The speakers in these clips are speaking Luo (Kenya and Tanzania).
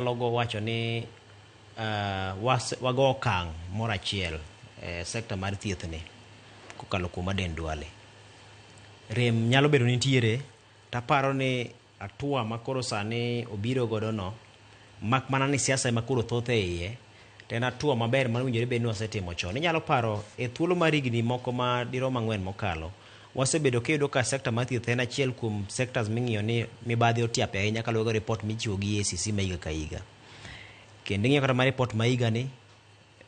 logo wacho ni wago okang' moro achiel sekta mar thieth ni kokalo kuom Aden Duale. Rem nyalo bedo nitiere, taparo ni atua makoro sani obiro godo no, mak mana ni siasa ema koro thoth e iye, to en atua maber manowinjore bed ni wasetimo chon. Inyalo paro e thuolo mar higni moko ma dirom 4 mokalo, wasebedo kiyudo ka sekta mar thieth en achiel kuom sectors ming'iyo ni mibadhi otiape ahinya kaluwore gi report michiwo gi EACC ma higa ka higa. Kendo ing'iyo kata mar report ma higa ni,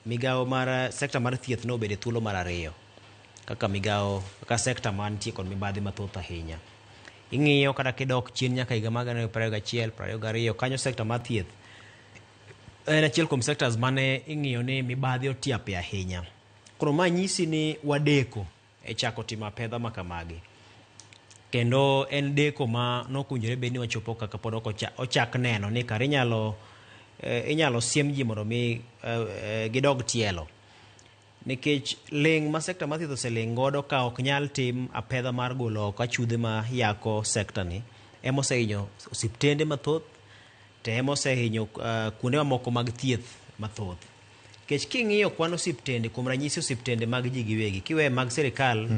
migawo mar sekta mar thieth no obedo e thuolo mar 2 kaka sekta mantie kod mibadhi mathoth ahinya. Ing'iyo kata kidok chien nyaka higa mar 2021, 2022, kanyo sekta mar thieth en achiel kuom sectors mane ing'iyo ni mibadhi otiape ahinya. Koro ma nyisi ni wadeko e chako timo apedha makamagi. Kendo en deko ma nokunjore bed ni wachopo kaka pod ochak neno ni kare inyalo siem ji mondo mi gidog tielo. Nikech ling ma sekta mar thieth oseling godo ka ok nyal tim apedha mar golo oko achudhe ma yako sekta ni, ema osehinyo osiptende mathoth, to ema osehinyo kuonde mamoko mag thieth mathoth. Nikech king'iyo kwan osiptende, kuom ranyisi osiptende mag ji giwegi, kiwe mag sirikal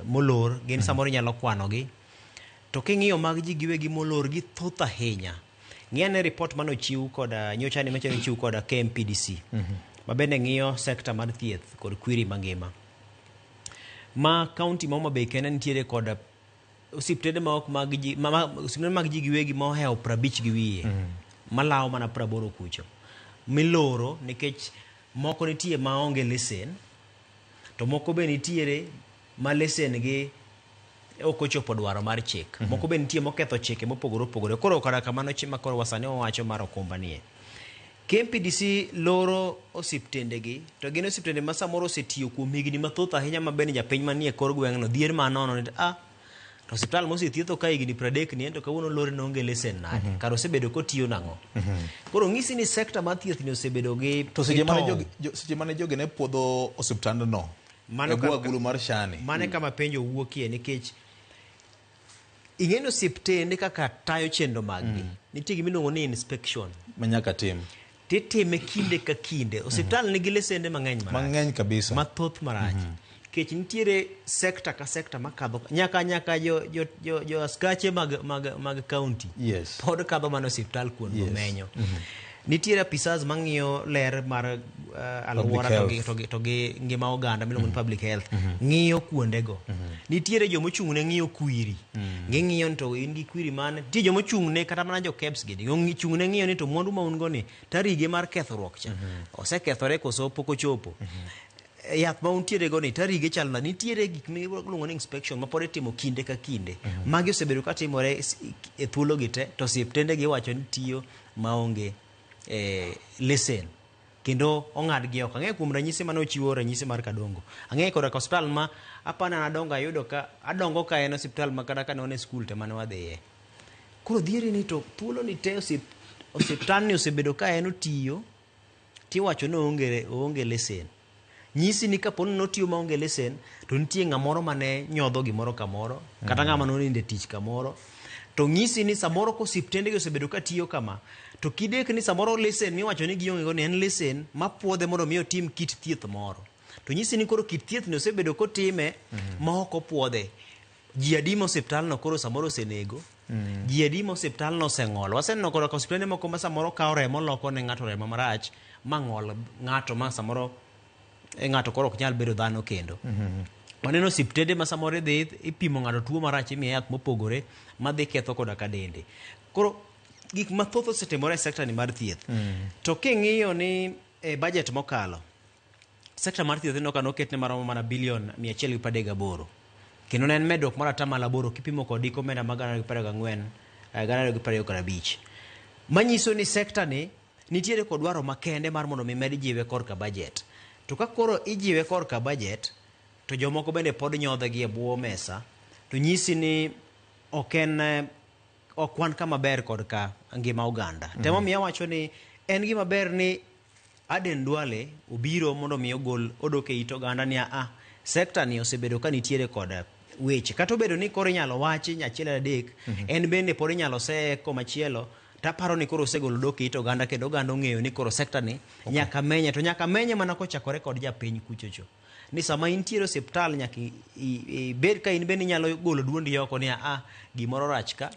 molor, gin samoro nyalo kwanogi, to king'iyo mag ji giwegi molor gi thoth ahinya. Ng'iyane report manochiw koda nyocha ni meche nochiw koda KMPDC. Mabende ng'iyo sekta mar thieth kod kwiri mangima. Ma kaunti ma Homa Bay kende nitiere kod osiptende mag ji giwegi ma ohewo 50 gi wiye, malawo mana 80 kucho. Miloro nikech moko nitie ma onge lesen, to moko be nitiere ma lesen gi ok ochopo dwaro mar chik. Moko be nitie moketho chike mopogore opogore. Koro kara kamano chima koro wasane owacho mar okumba nie. KMPDC loro osiptende gi, to gin osiptende ma samoro osetiyo kuom higni mathoth ahinya ma bende japiny manie kor gweng'no dhier ma nono ni to osiptal mosethietho ka higni 30 ni ento kawuono lore no onge lesen nade, kar osebedo kotiyo nang'o. Koro ng'isi ni sekta mar thieth ni osebedo gi to seche mane jogi ne puodho osiptandno e bwo agulu mar shani. Mane kama penjo wuokie, nikech ing'eno osiptende kaka tayo chenro maggi, nitie gimiluongo ni inspection manyaka tim. Titime kinde ka kinde. Osiptal nigi lesende mang'eny marach. Mang'eny kabisa. Mathoth marach. Kech nitiere sekta ka sekta makadho nyaka jo askache mag county. Yes. Pod kadho mana osiptal kuon menyo. Nitiere apisas mang'iyo ler mar alwora to gi ngima oganda miluongo ni public health. Ng'iyo kuondego. Nitiere jomochung'ne ng'iyo kwiri. Ng'iyo ni to in gi kwiri mane. Nitie jomochung'ne kata mana jo KEBS gini. Chung'ne ng'iyo ni to mwandu ma un go ni tarige mar kethruok cha. Osekethore koso pok ochopo. Yath ma untiere go ni tarige chalna. Nitiere gik miluongo ni inspection ma pod itimo kinde ka kinde. Magi osebedo ka timore e thuolo gi te, to osiptende gi wacho ni tiyo maonge lesen. Kendo ong'ad gi oko. Ang'e kuom ranyisi mane ochiwo ranyisi mar Kadongo. Ang'e koda hospital ma apana nadongo ayudo ka adongo ka en hospital ma kata kane wan e skul te mane wadhiye. Koro dhieri ni to thuolo ni te osiptal ni osebedo ka en otiyo, tiwacho ni oonge lesen. Nyisi ni kaponi notiyo maonge lesen, to nitie ng'amoro mane nyodho gimoro kamoro, kata ng'ama noninde tich kamoro. To nyisi ni samoro ko osiptende gi osebedo ka tiyo kama, to kidek ni samoro lesen miwacho ni gionge go ni en lesen ma puodhe mondo mi otim kit thieth moro. To nyisi ni koro kit thieth ni osebedo kotime ma ok opuodhe. Ji adima osiptal no koro samoro osenego. Ji adima osiptal no oseng'olo. Waseneno koro osiptende moko ma samoro kawo remo loko ne ng'ato remo marach ma ng'ol ng'ato ma samoro ng'ato koro ok nyal bedo dhano kendo. Waneno osiptende ma samoro dhi ipimo ng'ato tuo marach imiye yath mopogore ma dhi ketho koda ka dende. Koro gik mathoth osetimore e sekta ni mar thieth. To king'iyo ni budget mokalo, sekta mar thieth no kanoketne maromo mana bilion 138. Kendo ne en medruok mar atamalo 8 kipimo kod omenda mag 2024 2025. Manyiso ni sekta ni nitiere kod dwaro makende mar mondo mi med jiwe korka budget. To ka koro ijiwe korka budget, to jomoko bende pod nyodhe gi e bwo mesa, to nyisi ni okwan kama ber kod ka ngima oganda. Temo miya wacho ni en gima ber ni Aden Duale obiro mondo mi odoke it oganda ni sekta ni osebedo ka nitiere kod weche. Kata obedo ni koro inyalo wachi nyachiel adek, en bende pod inyalo se komachielo taparo ni koro osegolo dok it oganda kendo oganda ong'eyo ni koro sekta ni nyaka menye, to nyaka menye mana kochakore kod japiny kuchocho. Ni sama intiere osiptal nyaka ibed ka in bende inyalo golo duondi oko ni gimoro rach ka